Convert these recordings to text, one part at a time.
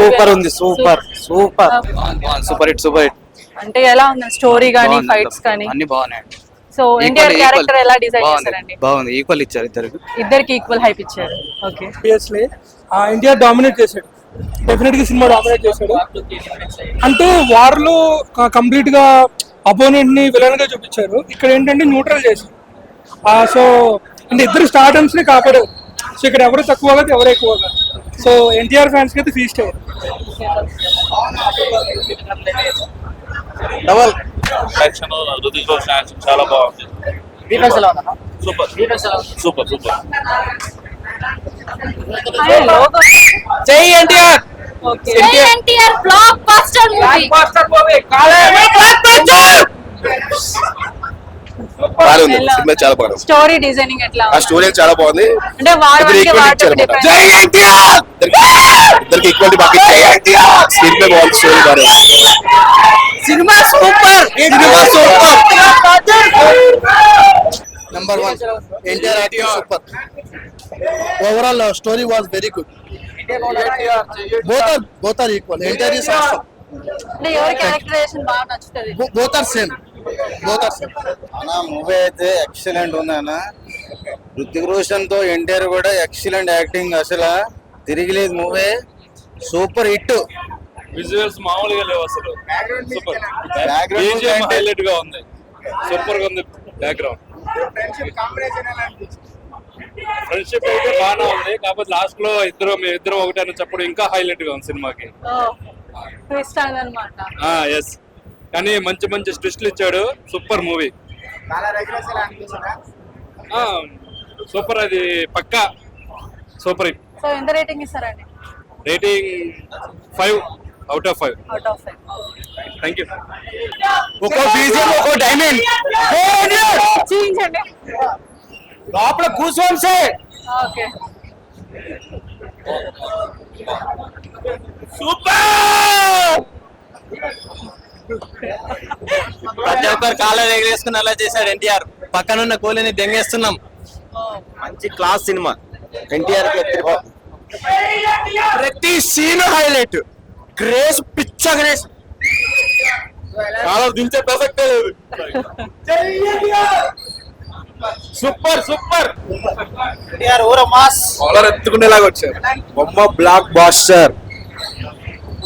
Super ఉంది, super super super hit super hit. అంటే ఎలా ఉంది స్టోరీ గానీ ఫైట్స్ కానీ అన్ని బాగున్నాయండి. సో ఎన్టీఆర్ క్యారెక్టర్ ఎలా డిజైన్ చేశారండి? బాగుంది, ఈక్వల్ ఇచ్చారు ఇద్దరికి ఈక్వల్ హైప్ ఇచ్చారు. ఓకే, ఆబ్వియస్లీ ఇండియా డామినేట్ చేశాడు, డెఫినెట్ గా సినిమా డామినేట్ చేశాడు. అంటే వార్ లో కంప్లీట్ గా అపోనెంట్ ని విలన్ గా చూపించారు, ఇక్కడ ఏంటంటే న్యూట్రల్ చేశారు. సో అంటే ఇద్దరు స్టార్టమ్స్ ని కాపాడారు. సో ఇక్కడ ఎవరు తక్కువ కాదు, ఎవరు ఎక్కువ కాదు. సో ఎన్టీఆర్ ఫ్యాన్స్ కి అయితే ఫీస్ట్ అయ్యారు. Double action Hrithik Roshan action చాలా బాగుంది. Super super super. జై NTR. NTR block buster movie. బాగుంది, సినిమా చాలా బాగుంది. స్టోరీ డిజైనింగ్ ఎట్లా ఆ స్టోరీ చాలా బాగుంది. అంటే ఇద్దరికి ఈక్వాలిటీ బాగా ఇచ్చారు. స్క్రీన్ ప్లే బాగుంది, స్టోరీ బాగుంది. Cinema super, cinema super. Number 1 NTR acting super. Overall story was very good. Both are equal. NTR is awesome. అంటే ఎవరి క్యారెక్టరైజేషన్ బాగా నచ్చుతది? Both are same. అన్నా మూవీ అయితే ఎక్సలెంట్ ఉంది అన్న. రుతిక్ రోషన్ తో ఎన్టీఆర్ కూడా ఎక్సలెంట్ యాక్టింగ్, అసలు తిరిగిలేదు మూవీ. Super hit. విజువల్స్ మామూలుగా లేవు అసలు. సూపర్. బ్యాక్గ్రౌండ్ హైలైట్ గా ఉంది, సూపర్ గా ఉంది. బ్యాక్గ్రౌండ్ ఫ్రెండ్షిప్ అయితే బాగానే ఉంది, కాకపోతే లాస్ట్ లో ఇద్దరు ఒకటే అని చెప్పడం ఇంకా హైలైట్ గా ఉంది సినిమాకి. ట్విస్ట్ అన్నమాట. ఎస్, కానీ మంచి మంచి ట్విస్ట్లు ఇచ్చాడు. Super movie, super. అది పక్కా సూపర్ హిట్. సో ఎంత రేటింగ్ ఇస్తారండి? Rating 5 out of 5. Thank you. ఒక్కో బీజియం ఒక్కో డైమండ్. చూపించండి. లోపల కూర్చోండి. Okay, super. ప్రతి ఒక్కరు కాళ్ళ ఎగరేసుకునేలా చేశాడు ఎన్టీఆర్. పక్కనున్న కోలిని దెంగేస్తున్నాం. మంచి క్లాస్ సినిమా. ఎన్టీఆర్ ప్రతి సీన్ హైలైట్. గ్రేస్ పిచ్చ గ్రేస్, చాలా దించే ప్రసక్తే లేదు. Super super. ఎన్టీఆర్ ఊర మాస్ కాలర్ ఎత్తుకునేలాగా వచ్చారు. బొమ్మ బ్లాక్ బాస్టర్.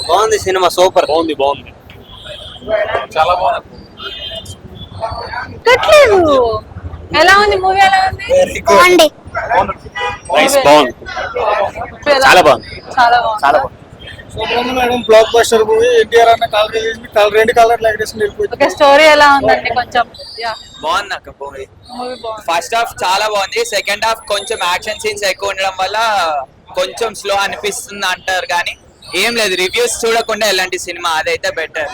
బాగుంది సినిమా, సూపర్. బాగుంది చాలా బాగుంది. కట్లేదు. ఎలా ఉంది మూవీ? ఎలా ఉంది? బాగుంది. నైస్, బాగుంది. చాలా బాగుంది, చాలా బాగుంది. చాలా బాగుంది. Madam black buster movie. NTR అన్న రెండు కలర్ లైక్ ఓకే, స్టోరీ ఎలా ఉందండి? కొంచెం బాగుంది అక్క మూవీ. మూవీ బాగుంది. ఫస్ట్ హాఫ్ చాలా బాగుంది, సెకండ్ హాఫ్ కొంచెం యాక్షన్ సీన్స్ ఎక్కువ ఉండడం వల్ల కొంచెం స్లో అనిపిస్తుంది అంటారు, కానీ ఏం లేదు. రివ్యూస్ చూడకుండా ఎలాంటి సినిమా అదైతే బెటర్.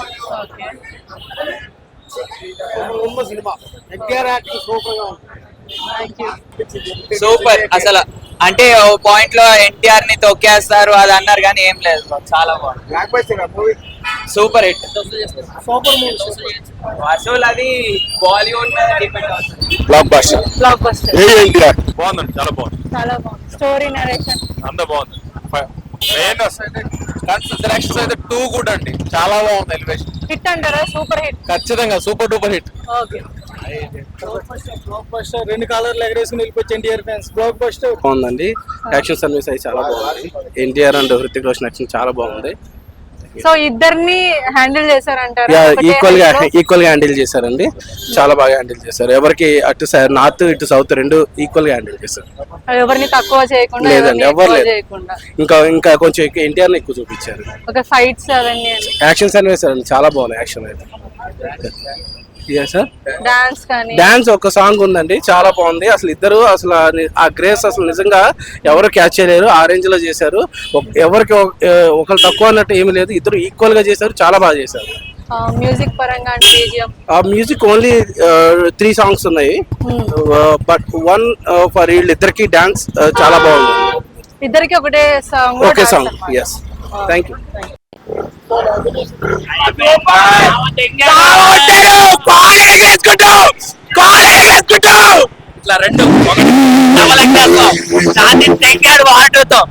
సూపర్. అసలు అంటే ఓ పాయింట్ లో ఎన్టీఆర్ ని తొక్కేస్తారు అది అన్నారు, కానీ ఏం లేదు, చాలా బాగుంది. Super hit. అసలు అది బాలీవుడ్ మీద డిపెండ్ అవుతుంది. Blockbuster. Blockbuster. NTR బాగుందండి, చాలా బాగుంది. చాలా బాగుంది. స్టోరీ నరేషన్ అంత బాగుంది. కన్సిడరేషన్స్ అయితే 2 గుడ్ అండి, చాలా బాగుంది. ఎలివేషన్ హిట్ అంటారా? Super hit. ఖచ్చితంగా super duper hit. Okay, block buster. రెండు కలర్లు ఎగరేసుకుని వెళ్ళిపోయి ఎన్టీఆర్ ఫ్యాన్స్. బ్లాక్ బస్టర్ బాగుందండి. యాక్షన్ సర్వీస్ అయితే చాలా బాగుంది. ఎన్టీఆర్ అండ్ హృతిక్ రోషన్ యాక్షన్ చాలా బాగుంది. సో ఇద్దరిని హ్యాండిల్ చేశారంటారు? ఈక్వల్ గా హ్యాండిల్ చేశారండి, చాలా బాగా హ్యాండిల్ చేశారు. ఎవరికి అటు నార్త్ ఇటు సౌత్ రెండు ఈక్వల్ గా హ్యాండిల్ చేశారు. ఎవరిని తక్కువ చేయకుండా, లేదండి, ఎవరు లేదు. చేయకుండా ఇంకా కొంచెం ఎన్టీఆర్ ఎక్కువ చూపించారు. ఒక ఫైట్స్ అవన్నీ, యాక్షన్ సర్వీస్ అండి చాలా బాగుంది. యాక్షన్ అయితే సార్. డాన్స్ ఒక సాంగ్ ఉందండి, చాలా బాగుంది. అసలు ఇద్దరు అసలు ఆ గ్రేస్ అసలు నిజంగా ఎవరు క్యాచ్ చేయలేరు. ఆ రేంజ్ లో చేశారు. ఎవరికి ఒకరు తక్కువ అన్నట్టు ఏమీ లేదు, ఇద్దరు ఈక్వల్ గా చేశారు, చాలా బాగా చేశారు. మ్యూజిక్ పరంగా ఆ మ్యూజిక్ ఓన్లీ 3 సాంగ్స్ ఉన్నాయి, బట్ 1 ఫర్ వీళ్ళిద్దరికి డాన్స్ చాలా బాగుంది. ఇద్దరికి ఒకటే సాంగ్. ఓకే సాంగ్. Yes, thank you. ఇట్లా రెండు ఒకటి డబల్ ఎక్కేస్తాం, దాన్ని తెంగాడు వాటర్తో.